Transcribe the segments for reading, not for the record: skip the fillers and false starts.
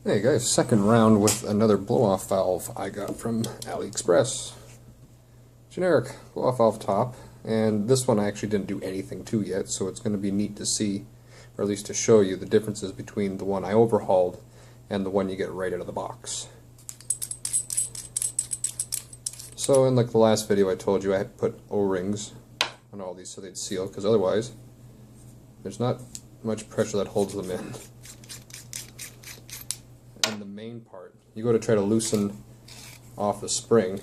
Hey guys, second round with another blow-off valve I got from AliExpress. Generic blow-off valve top, and this one I actually didn't do anything to yet, so it's going to be neat to see, or at least to show you the differences between the one I overhauled and the one you get right out of the box. So in like the last video I told you I had to put O-rings on all these so they'd seal, because otherwise there's not much pressure that holds them in. And the main part, you go to try to loosen off the spring,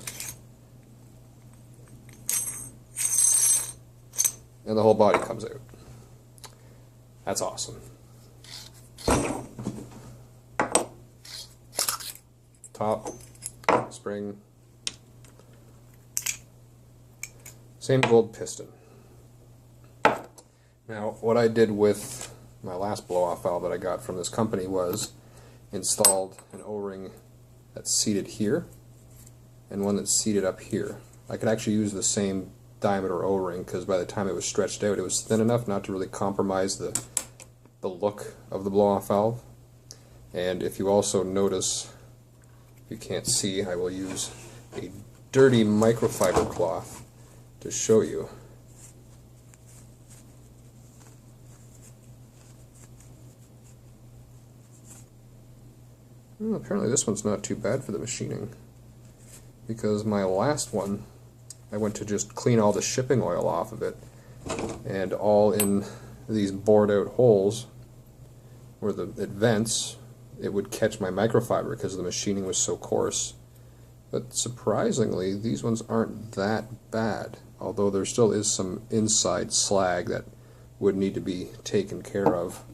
and the whole body comes out. That's awesome. Top, spring, same gold piston. Now, what I did with my last blow-off valve that I got from this company was installed an O-ring that's seated here and one that's seated up here. I could actually use the same diameter O-ring because by the time it was stretched out it was thin enough not to really compromise the look of the blow-off valve. And if you also notice, if you can't see, I will use a dirty microfiber cloth to show you. Well, apparently this one's not too bad for the machining, because my last one I went to just clean all the shipping oil off of it, and all in these bored out holes where it vents, it would catch my microfiber because the machining was so coarse. But surprisingly, these ones aren't that bad, although there still is some inside slag that would need to be taken care of.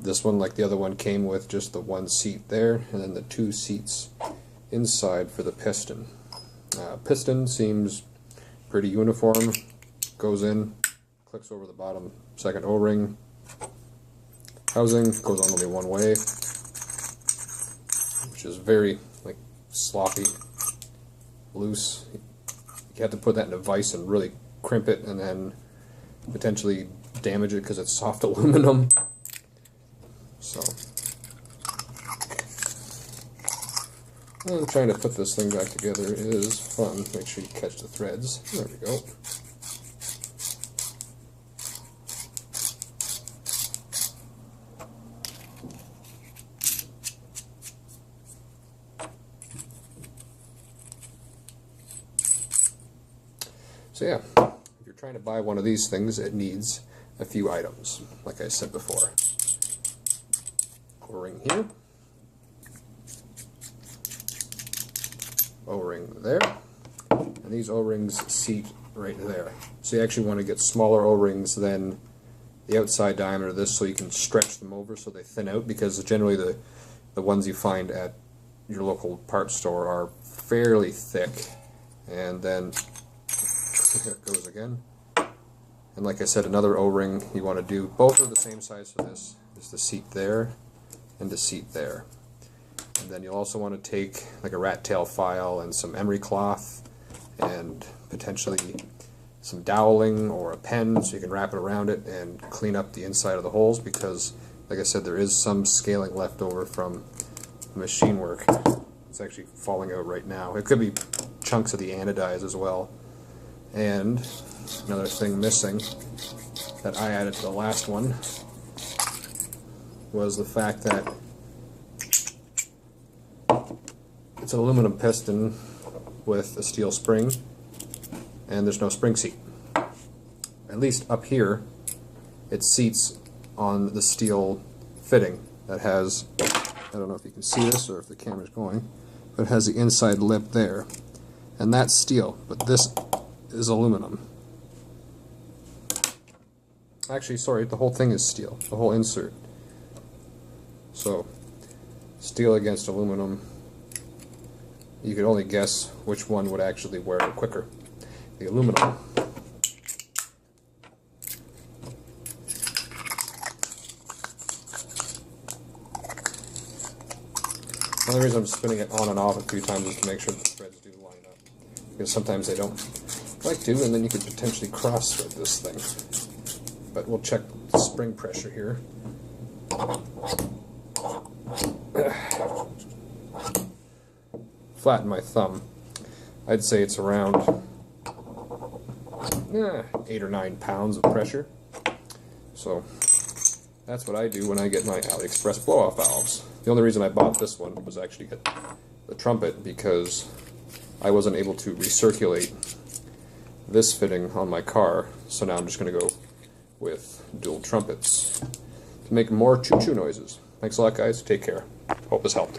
This one, like the other one, came with just the one seat there and then the two seats inside for the piston. Piston seems pretty uniform, goes in, clicks over the bottom second O-ring. Housing goes on only one way, which is very sloppy, loose. You have to put that in a vise and really crimp it and then potentially damage it because it's soft aluminum. So, and trying to put this thing back together is fun. Make sure you catch the threads. There we go. So yeah, if you're trying to buy one of these things, it needs a few items, like I said before. O-ring here, O-ring there, and these O-rings seat right there. So you actually want to get smaller O-rings than the outside diameter of this so you can stretch them over so they thin out, because generally the ones you find at your local parts store are fairly thick. And then here it goes again. And like I said, another O-ring you want to do, both are the same size for this, is the seat there and the seat there. And then you'll also want to take like a rat tail file and some emery cloth and potentially some doweling or a pen so you can wrap it around it and clean up the inside of the holes, because like I said, there is some scaling left over from the machine work. It's actually falling out right now. It could be chunks of the anodize as well. And another thing missing that I added to the last one was the fact that it's an aluminum piston with a steel spring, and there's no spring seat. At least up here, it seats on the steel fitting that has, I don't know if you can see this or if the camera's going, but it has the inside lip there. And that's steel, but this is aluminum. Actually, sorry, the whole thing is steel, the whole insert. So, steel against aluminum. You could only guess which one would actually wear it quicker. The aluminum. The only reason I'm spinning it on and off a few times is to make sure that the threads do line up, because sometimes they don't like to, and then you could potentially cross thread this thing. But we'll check the spring pressure here. flatten my thumb, I'd say it's around 8 or 9 pounds of pressure. So that's what I do when I get my AliExpress blow-off valves. The only reason I bought this one was actually get the trumpet because I wasn't able to recirculate this fitting on my car, so now I'm just going to go with dual trumpets to make more choo-choo noises. Thanks a lot, guys. Take care. Hope this helped.